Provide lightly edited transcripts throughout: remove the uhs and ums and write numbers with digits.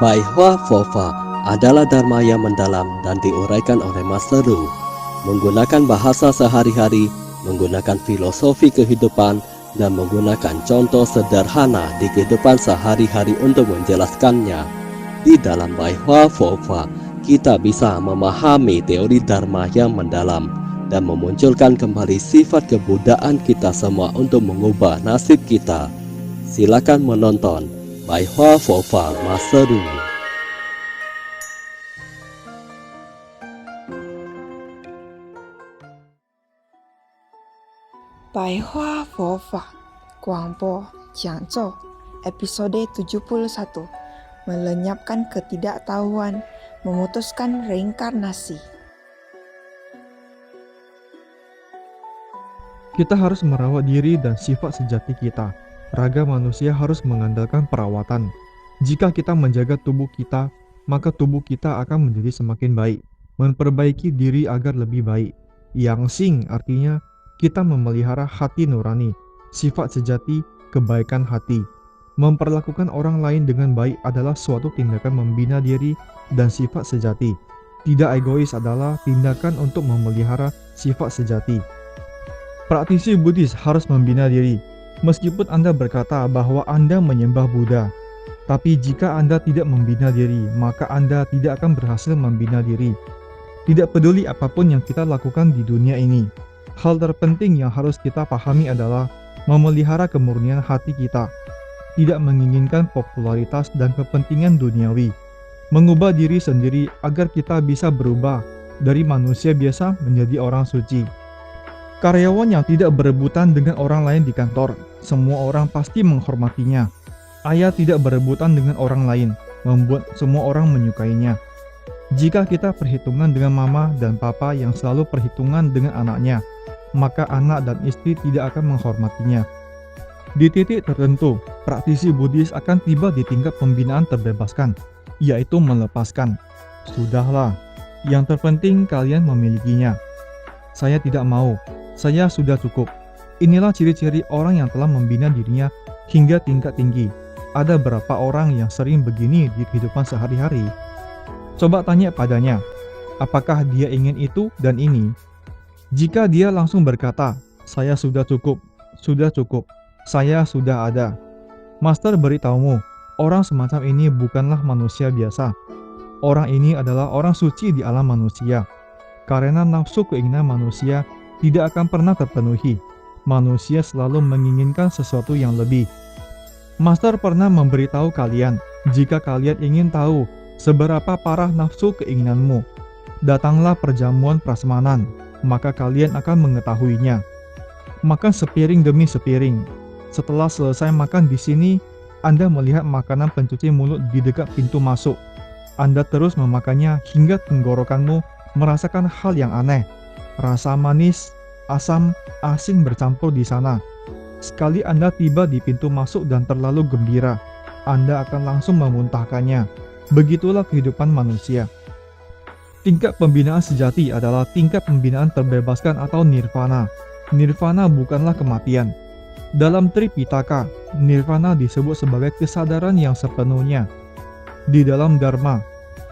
Bai Hua Fofa adalah dharma yang mendalam dan diuraikan oleh Master Ru. Menggunakan bahasa sehari-hari, menggunakan filosofi kehidupan, dan menggunakan contoh sederhana di kehidupan sehari-hari untuk menjelaskannya. Di dalam Bai Hua Fofa, kita bisa memahami teori dharma yang mendalam dan memunculkan kembali sifat kebudayaan kita semua untuk mengubah nasib kita. Silakan menonton Bai Hua Fofa Master Ru. 白话佛法广播讲座episode 71 Melenyapkan ketidaktahuan, memutuskan reinkarnasi. Kita harus merawat diri dan sifat sejati kita. Raga manusia harus mengandalkan perawatan. Jika kita menjaga tubuh kita, maka tubuh kita akan menjadi semakin baik. Memperbaiki diri agar lebih baik. Yang Xing artinya kita memelihara hati nurani, sifat sejati, kebaikan hati. Memperlakukan orang lain dengan baik adalah suatu tindakan membina diri dan sifat sejati. Tidak egois adalah tindakan untuk memelihara sifat sejati. Praktisi Buddhis harus membina diri. Meskipun Anda berkata bahwa Anda menyembah Buddha, tapi jika Anda tidak membina diri, maka Anda tidak akan berhasil membina diri. Tidak peduli apapun yang kita lakukan di dunia ini, hal terpenting yang harus kita pahami adalah memelihara kemurnian hati kita. Tidak menginginkan popularitas dan kepentingan duniawi. Mengubah diri sendiri agar kita bisa berubah dari manusia biasa menjadi orang suci. Karyawan yang tidak berebutan dengan orang lain di kantor, semua orang pasti menghormatinya. Ayah tidak berebutan dengan orang lain, membuat semua orang menyukainya. Jika kita perhitungan dengan mama dan papa yang selalu perhitungan dengan anaknya, maka anak dan istri tidak akan menghormatinya. Di titik tertentu, praktisi Buddhis akan tiba di tingkat pembinaan terbebaskan, yaitu melepaskan. Sudahlah, yang terpenting kalian memilikinya. Saya tidak mau, saya sudah cukup. Inilah ciri-ciri orang yang telah membina dirinya hingga tingkat tinggi. Ada berapa orang yang sering begini di kehidupan sehari-hari? Coba tanya padanya, apakah dia ingin itu dan ini? Jika dia langsung berkata, saya sudah cukup, saya sudah ada. Master beritahumu, orang semacam ini bukanlah manusia biasa. Orang ini adalah orang suci di alam manusia. Karena nafsu keinginan manusia tidak akan pernah terpenuhi. Manusia selalu menginginkan sesuatu yang lebih. Master pernah memberitahu kalian, jika kalian ingin tahu seberapa parah nafsu keinginanmu, datanglah perjamuan prasmanan, maka kalian akan mengetahuinya. Makan sepiring demi sepiring. Setelah selesai makan di sini, Anda melihat makanan pencuci mulut di dekat pintu masuk. Anda terus memakannya hingga tenggorokanmu merasakan hal yang aneh. Rasa manis, asam, asin bercampur di sana. Sekali Anda tiba di pintu masuk dan terlalu gembira, Anda akan langsung memuntahkannya. Begitulah kehidupan manusia. Tingkat pembinaan sejati adalah tingkat pembinaan terbebaskan atau nirvana. Nirvana bukanlah kematian. Dalam Tripitaka, nirvana disebut sebagai kesadaran yang sepenuhnya. Di dalam Dharma,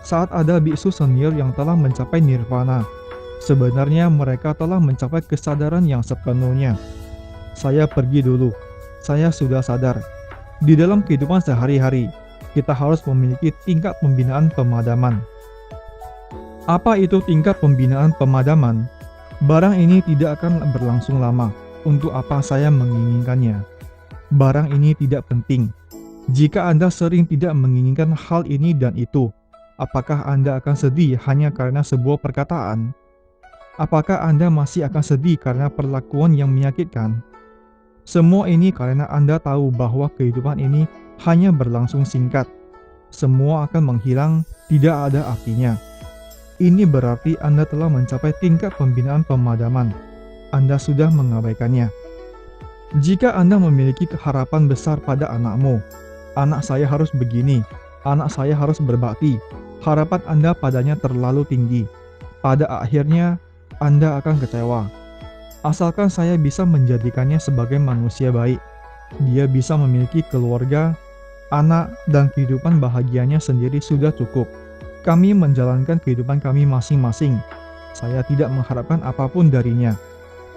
saat ada biksu senior yang telah mencapai nirvana, sebenarnya mereka telah mencapai kesadaran yang sepenuhnya. Saya pergi dulu, saya sudah sadar. Di dalam kehidupan sehari-hari, kita harus memiliki tingkat pembinaan pemadaman. Apa itu tingkat pembinaan pemadaman? Barang ini tidak akan berlangsung lama. Untuk apa saya menginginkannya? Barang ini tidak penting. Jika Anda sering tidak menginginkan hal ini dan itu, apakah Anda akan sedih hanya karena sebuah perkataan? Apakah Anda masih akan sedih karena perlakuan yang menyakitkan? Semua ini karena Anda tahu bahwa kehidupan ini hanya berlangsung singkat. Semua akan menghilang, tidak ada artinya. Ini berarti Anda telah mencapai tingkat pembinaan pemadaman. Anda sudah mengabaikannya. Jika Anda memiliki harapan besar pada anakmu, anak saya harus begini, anak saya harus berbakti, harapan Anda padanya terlalu tinggi. Pada akhirnya, Anda akan kecewa. Asalkan saya bisa menjadikannya sebagai manusia baik, dia bisa memiliki keluarga, anak, dan kehidupan bahagianya sendiri sudah cukup. Kami menjalankan kehidupan kami masing-masing. Saya tidak mengharapkan apapun darinya.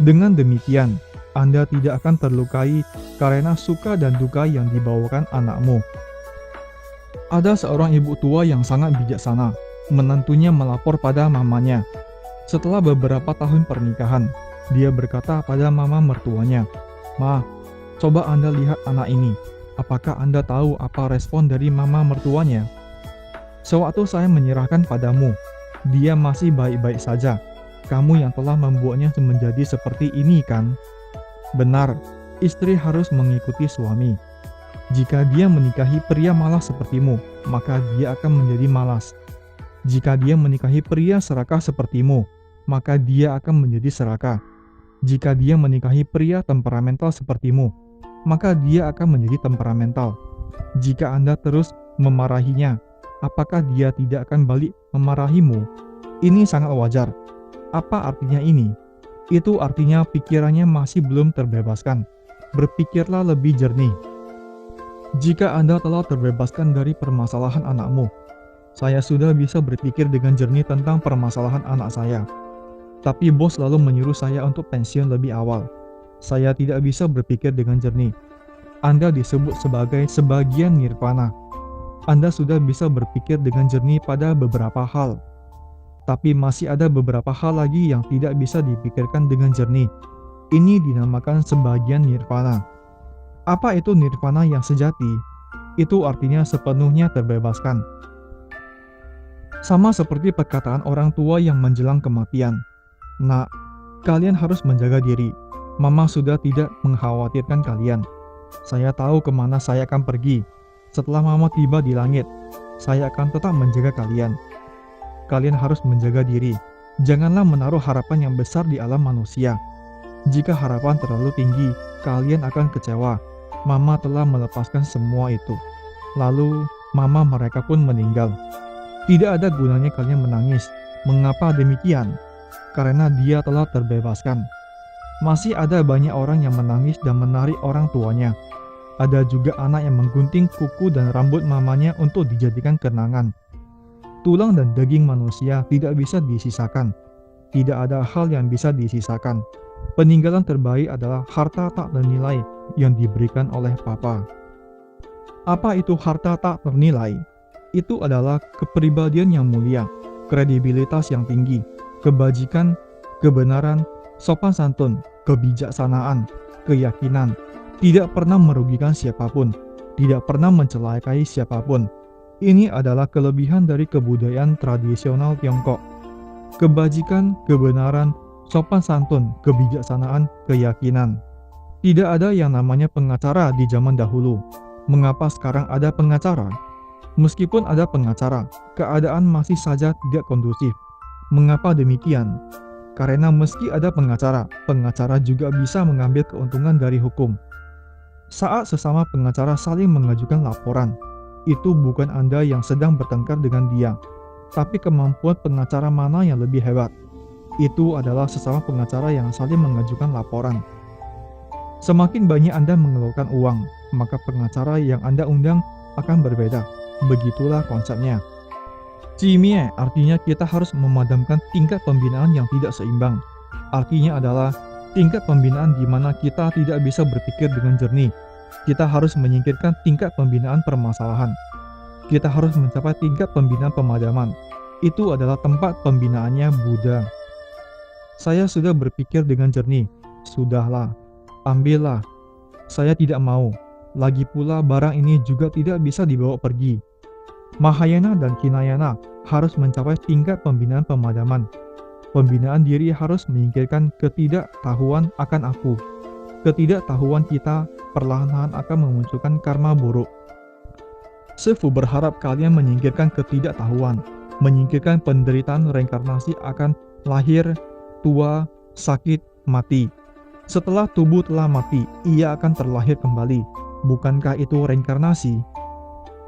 Dengan demikian, Anda tidak akan terlukai karena suka dan duka yang dibawakan anakmu. Ada seorang ibu tua yang sangat bijaksana. Menantunya melapor pada mamanya. Setelah beberapa tahun pernikahan, dia berkata pada mama mertuanya, "Ma, coba Anda lihat anak ini. Apakah Anda tahu apa respon dari mama mertuanya? Sewaktu saya menyerahkan padamu, dia masih baik-baik saja. Kamu yang telah membuatnya menjadi seperti ini kan?" Benar, istri harus mengikuti suami. Jika dia menikahi pria malas sepertimu, maka dia akan menjadi malas. Jika dia menikahi pria serakah sepertimu, maka dia akan menjadi serakah. Jika dia menikahi pria temperamental sepertimu, maka dia akan menjadi temperamental. Jika Anda terus memarahinya, apakah dia tidak akan balik memarahimu? Ini sangat wajar. Apa artinya ini? Itu artinya pikirannya masih belum terbebaskan. Berpikirlah lebih jernih. Jika Anda telah terbebaskan dari permasalahan anakmu, saya sudah bisa berpikir dengan jernih tentang permasalahan anak saya. Tapi bos selalu menyuruh saya untuk pensiun lebih awal. Saya tidak bisa berpikir dengan jernih. Anda disebut sebagai sebagian nirvana. Anda sudah bisa berpikir dengan jernih pada beberapa hal. Tapi masih ada beberapa hal lagi yang tidak bisa dipikirkan dengan jernih. Ini dinamakan sebagian nirvana. Apa itu nirvana yang sejati? Itu artinya sepenuhnya terbebaskan. Sama seperti perkataan orang tua yang menjelang kematian. "Nak, kalian harus menjaga diri. Mama sudah tidak mengkhawatirkan kalian. Saya tahu kemana saya akan pergi. Setelah Mama tiba di langit, saya akan tetap menjaga kalian. Kalian harus menjaga diri. Janganlah menaruh harapan yang besar di alam manusia. Jika harapan terlalu tinggi, kalian akan kecewa. Mama telah melepaskan semua itu. Lalu, mama mereka pun meninggal. Tidak ada gunanya kalian menangis. Mengapa demikian? Karena dia telah terbebaskan. Masih ada banyak orang yang menangis dan menarik orang tuanya. Ada juga anak yang menggunting kuku dan rambut mamanya untuk dijadikan kenangan. Tulang dan daging manusia tidak bisa disisakan. Tidak ada hal yang bisa disisakan. Peninggalan terbaik adalah harta tak ternilai yang diberikan oleh Papa. Apa itu harta tak ternilai? Itu adalah kepribadian yang mulia, kredibilitas yang tinggi, kebajikan, kebenaran, sopan santun, kebijaksanaan, keyakinan, tidak pernah merugikan siapapun, tidak pernah mencelakai siapapun. Ini adalah kelebihan dari kebudayaan tradisional Tiongkok. Kebajikan, kebenaran, sopan santun, kebijaksanaan, keyakinan. Tidak ada yang namanya pengacara di zaman dahulu. Mengapa sekarang ada pengacara? Meskipun ada pengacara, keadaan masih saja tidak kondusif. Mengapa demikian? Karena meski ada pengacara, pengacara juga bisa mengambil keuntungan dari hukum. Saat sesama pengacara saling mengajukan laporan, itu bukan Anda yang sedang bertengkar dengan dia, tapi kemampuan pengacara mana yang lebih hebat. Itu adalah sesama pengacara yang saling mengajukan laporan. Semakin banyak Anda mengeluarkan uang, maka pengacara yang Anda undang akan berbeda. Begitulah konsepnya. Cimie artinya kita harus memadamkan tingkat pembinaan yang tidak seimbang. Artinya adalah tingkat pembinaan di mana kita tidak bisa berpikir dengan jernih. Kita harus menyingkirkan tingkat pembinaan permasalahan. Kita harus mencapai tingkat pembinaan pemadaman. Itu adalah tempat pembinaannya Buddha. Saya sudah berpikir dengan jernih. Sudahlah, ambillah. Saya tidak mau. Lagi pula barang ini juga tidak bisa dibawa pergi. Mahayana dan Hinayana harus mencapai tingkat pembinaan pemadaman. Pembinaan diri harus menyingkirkan ketidaktahuan akan aku. Ketidaktahuan kita perlahan-lahan akan memunculkan karma buruk. Sifu berharap kalian menyingkirkan ketidaktahuan, menyingkirkan penderitaan reinkarnasi akan lahir, tua, sakit, mati. Setelah tubuh telah mati, ia akan terlahir kembali. Bukankah itu reinkarnasi?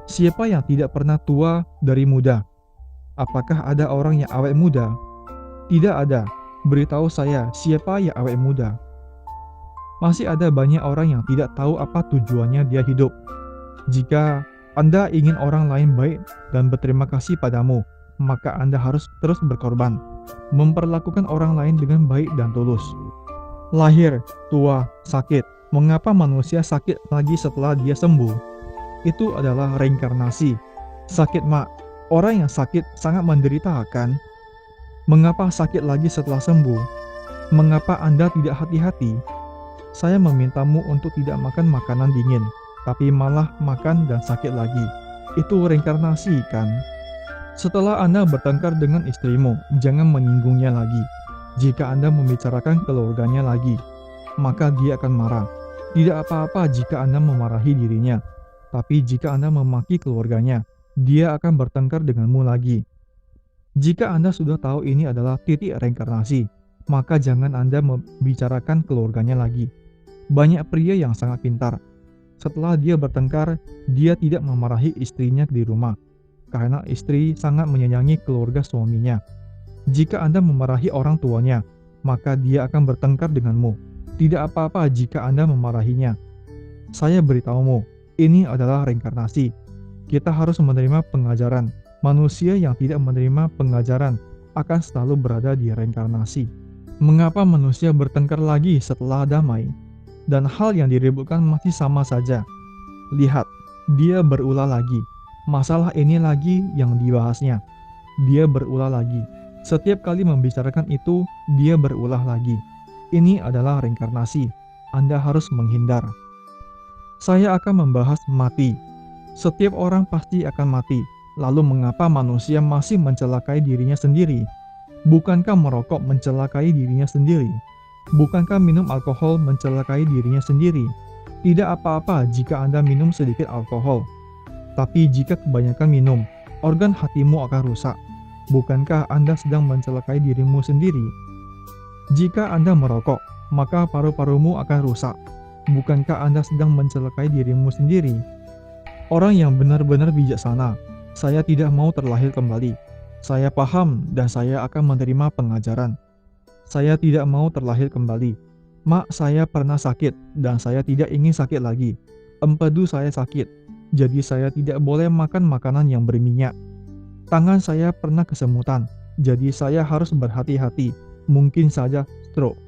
Siapa yang tidak pernah tua dari muda? Apakah ada orang yang awet muda? Tidak ada. Beritahu saya, siapa yang awet muda? Masih ada banyak orang yang tidak tahu apa tujuannya dia hidup. Jika Anda ingin orang lain baik dan berterima kasih padamu, maka Anda harus terus berkorban, memperlakukan orang lain dengan baik dan tulus. Lahir, tua, sakit. Mengapa manusia sakit lagi setelah dia sembuh? Itu adalah reinkarnasi. Sakit mak, orang yang sakit sangat menderita kan? Mengapa sakit lagi setelah sembuh? Mengapa Anda tidak hati-hati? Saya memintamu untuk tidak makan makanan dingin, tapi malah makan dan sakit lagi. Itu reinkarnasi kan? Setelah Anda bertengkar dengan istrimu, jangan menyinggungnya lagi. Jika Anda membicarakan keluarganya lagi, maka dia akan marah. Tidak apa-apa jika Anda memarahi dirinya, tapi jika Anda memaki keluarganya, dia akan bertengkar denganmu lagi. Jika Anda sudah tahu ini adalah titik reinkarnasi, maka jangan Anda membicarakan keluarganya lagi. Banyak pria yang sangat pintar. Setelah dia bertengkar, dia tidak memarahi istrinya di rumah, karena istri sangat menyayangi keluarga suaminya. Jika Anda memarahi orang tuanya, maka dia akan bertengkar denganmu. Tidak apa-apa jika Anda memarahinya. Saya beritahumu, ini adalah reinkarnasi. Kita harus menerima pengajaran. Manusia yang tidak menerima pengajaran akan selalu berada di reinkarnasi. Mengapa manusia bertengkar lagi setelah damai? Dan hal yang diributkan masih sama saja. Lihat, dia berulah lagi. Masalah ini lagi yang dibahasnya. Dia berulah lagi. Setiap kali membicarakan itu, dia berulah lagi. Ini adalah reinkarnasi. Anda harus menghindar. Saya akan membahas mati. Setiap orang pasti akan mati. Lalu mengapa manusia masih mencelakai dirinya sendiri? Bukankah merokok mencelakai dirinya sendiri? Bukankah minum alkohol mencelakai dirinya sendiri? Tidak apa-apa jika Anda minum sedikit alkohol. Tapi jika kebanyakan minum, organ hatimu akan rusak. Bukankah Anda sedang mencelakai dirimu sendiri? Jika Anda merokok, maka paru-parumu akan rusak. Bukankah Anda sedang mencelakai dirimu sendiri? Orang yang benar-benar bijaksana, saya tidak mau terlahir kembali. Saya paham dan saya akan menerima pengajaran. Saya tidak mau terlahir kembali. Mak, saya pernah sakit dan saya tidak ingin sakit lagi. Empedu saya sakit, jadi saya tidak boleh makan makanan yang berminyak. Tangan saya pernah kesemutan, jadi saya harus berhati-hati. Mungkin saja stroke.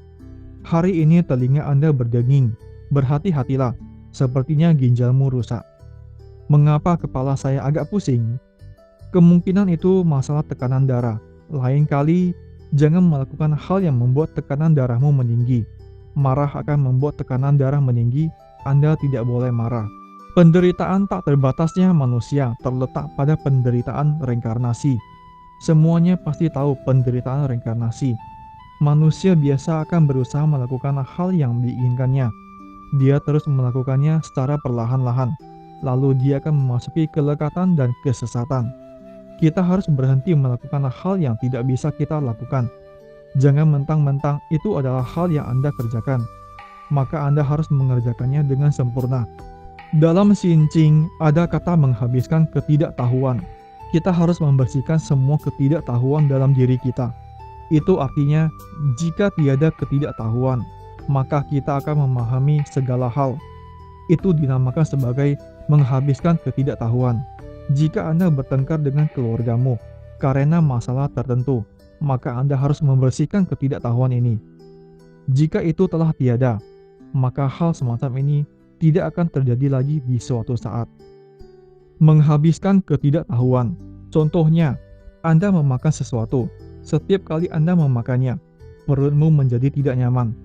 Hari ini telinga Anda berdenging. Berhati-hatilah, sepertinya ginjalmu rusak. Mengapa kepala saya agak pusing? Kemungkinan itu masalah tekanan darah. Lain kali, jangan melakukan hal yang membuat tekanan darahmu meninggi. Marah akan membuat tekanan darah meninggi. Anda tidak boleh marah. Penderitaan tak terbatasnya manusia terletak pada penderitaan reinkarnasi. Semuanya pasti tahu penderitaan reinkarnasi. Manusia biasa akan berusaha melakukan hal yang diinginkannya. Dia terus melakukannya secara perlahan-lahan. Lalu dia akan memasuki kelekatan dan kesesatan. Kita harus berhenti melakukan hal yang tidak bisa kita lakukan. Jangan mentang-mentang itu adalah hal yang Anda kerjakan. Maka Anda harus mengerjakannya dengan sempurna. Dalam Xinjing ada kata menghabiskan ketidaktahuan. Kita harus membersihkan semua ketidaktahuan dalam diri kita. Itu artinya, jika tiada ketidaktahuan, maka kita akan memahami segala hal. Itu dinamakan sebagai menghabiskan ketidaktahuan. Jika Anda bertengkar dengan keluargamu karena masalah tertentu, maka Anda harus membersihkan ketidaktahuan ini. Jika itu telah tiada, maka hal semacam ini tidak akan terjadi lagi di suatu saat. Menghabiskan ketidaktahuan. Contohnya, Anda memakan sesuatu. Setiap kali Anda memakannya, perutmu menjadi tidak nyaman.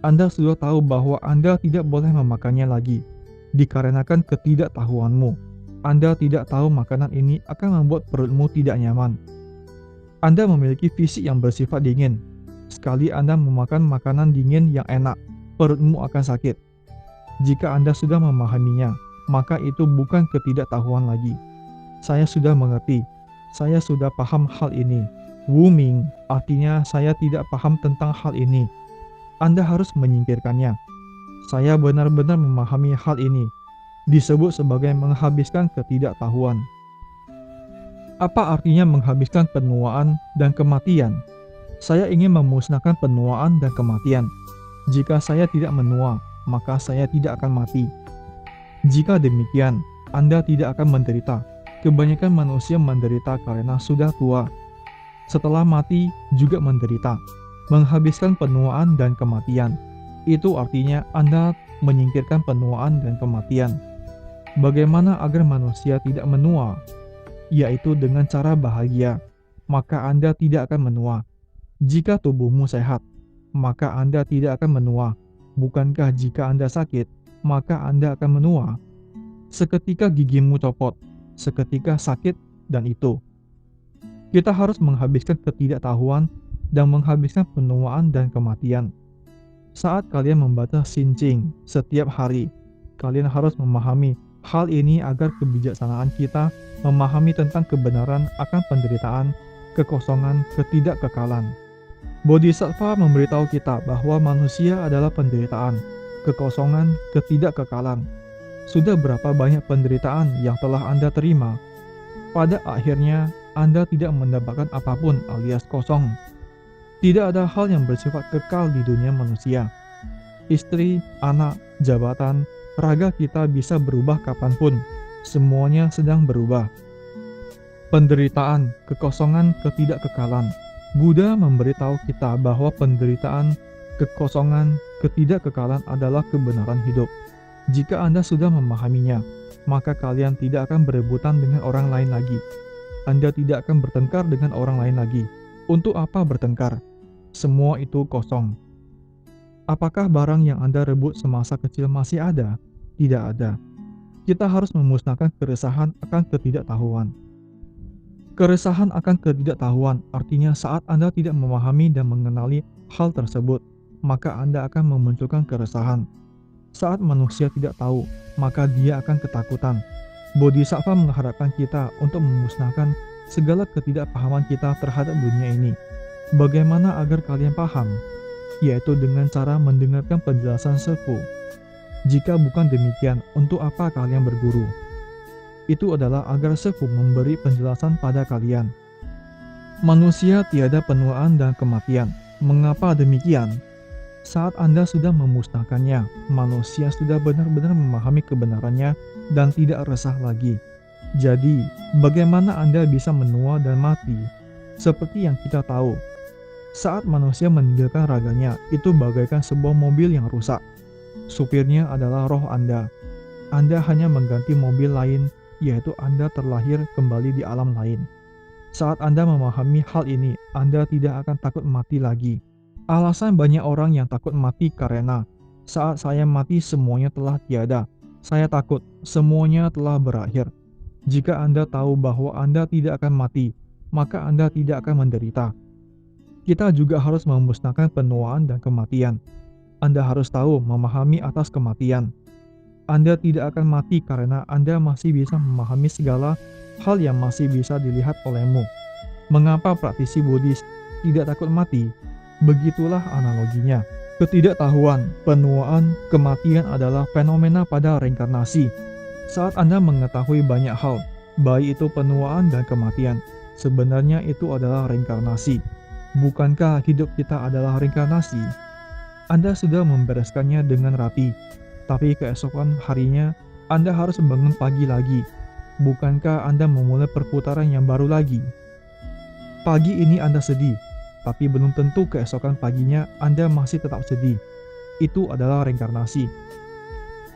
Anda sudah tahu bahwa Anda tidak boleh memakannya lagi. Dikarenakan ketidaktahuanmu, Anda tidak tahu makanan ini akan membuat perutmu tidak nyaman. Anda memiliki fisik yang bersifat dingin. Sekali Anda memakan makanan dingin yang enak, perutmu akan sakit. Jika Anda sudah memahaminya, maka itu bukan ketidaktahuan lagi. Saya sudah mengerti. Saya sudah paham hal ini. Wuming artinya saya tidak paham tentang hal ini. Anda harus menyingkirkannya. Saya benar-benar memahami hal ini. Disebut sebagai menghabiskan ketidaktahuan. Apa artinya menghabiskan penuaan dan kematian? Saya ingin memusnahkan penuaan dan kematian. Jika saya tidak menua, maka saya tidak akan mati. Jika demikian, Anda tidak akan menderita. Kebanyakan manusia menderita karena sudah tua. Setelah mati juga menderita, menghabiskan penuaan dan kematian. Itu artinya Anda menyingkirkan penuaan dan kematian. Bagaimana agar manusia tidak menua? Yaitu dengan cara bahagia, maka Anda tidak akan menua. Jika tubuhmu sehat, maka Anda tidak akan menua. Bukankah jika Anda sakit, maka Anda akan menua? Seketika gigimu copot, seketika sakit, dan itu. Kita harus menghabiskan ketidaktahuan dan menghabiskan penuaan dan kematian. Saat kalian membaca Xinjing setiap hari, kalian harus memahami hal ini agar kebijaksanaan kita memahami tentang kebenaran akan penderitaan, kekosongan, ketidakkekalan. Bodhisattva memberitahu kita bahwa manusia adalah penderitaan, kekosongan, ketidakkekalan. Sudah berapa banyak penderitaan yang telah Anda terima? Pada akhirnya, Anda tidak mendapatkan apapun alias kosong. Tidak ada hal yang bersifat kekal di dunia manusia. Istri, anak, jabatan, raga kita bisa berubah kapanpun. Semuanya sedang berubah. Penderitaan, kekosongan, ketidakkekalan. Buddha memberitahu kita bahwa penderitaan, kekosongan, ketidakkekalan adalah kebenaran hidup. Jika Anda sudah memahaminya, maka kalian tidak akan berebutan dengan orang lain lagi. Anda tidak akan bertengkar dengan orang lain lagi. Untuk apa bertengkar? Semua itu kosong. Apakah barang yang Anda rebut semasa kecil masih ada? Tidak ada. Kita harus memusnahkan keresahan akan ketidaktahuan. Keresahan akan ketidaktahuan artinya saat Anda tidak memahami dan mengenali hal tersebut, maka Anda akan memunculkan keresahan. Saat manusia tidak tahu, maka dia akan ketakutan. Bodhisattva mengharapkan kita untuk memusnahkan segala ketidakpahaman kita terhadap dunia ini. Bagaimana agar kalian paham? Yaitu dengan cara mendengarkan penjelasan sepuh. Jika bukan demikian, untuk apa kalian berguru? Itu adalah agar sepuh memberi penjelasan pada kalian. Manusia tiada penuaan dan kematian. Mengapa demikian? Saat Anda sudah memusnahkannya, manusia sudah benar-benar memahami kebenarannya dan tidak resah lagi. Jadi, bagaimana Anda bisa menua dan mati? Seperti yang kita tahu, saat manusia meninggalkan raganya, itu bagaikan sebuah mobil yang rusak. Supirnya adalah roh Anda. Anda hanya mengganti mobil lain, yaitu Anda terlahir kembali di alam lain. Saat Anda memahami hal ini, Anda tidak akan takut mati lagi. Alasan banyak orang yang takut mati karena saat saya mati semuanya telah tiada. Saya takut semuanya telah berakhir. Jika Anda tahu bahwa Anda tidak akan mati, maka Anda tidak akan menderita. Kita juga harus memusnahkan penuaan dan kematian. Anda harus tahu memahami atas kematian. Anda tidak akan mati karena Anda masih bisa memahami segala hal yang masih bisa dilihat olehmu. Mengapa praktisi Buddhis tidak takut mati? Begitulah analoginya. Ketidaktahuan, penuaan, kematian adalah fenomena pada reinkarnasi. Saat Anda mengetahui banyak hal, baik itu penuaan dan kematian, sebenarnya itu adalah reinkarnasi. Bukankah hidup kita adalah reinkarnasi? Anda sudah membereskannya dengan rapi, tapi keesokan harinya Anda harus bangun pagi lagi. Bukankah Anda memulai perputaran yang baru lagi? Pagi ini Anda sedih, tapi belum tentu keesokan paginya Anda masih tetap sedih. Itu adalah reinkarnasi.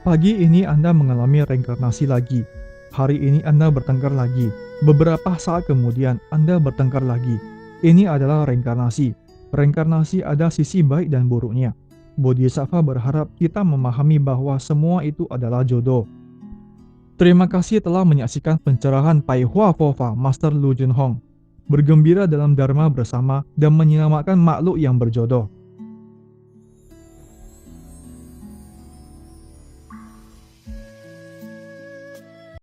Pagi ini Anda mengalami reinkarnasi lagi. Hari ini Anda bertengkar lagi. Beberapa saat kemudian Anda bertengkar lagi. Ini adalah reinkarnasi. Reinkarnasi ada sisi baik dan buruknya. Bodhisattva berharap kita memahami bahwa semua itu adalah jodoh. Terima kasih telah menyaksikan pencerahan Pai Hua Fofa Master Lu Jun Hong. Bergembira dalam Dharma bersama dan menyelamatkan makhluk yang berjodoh.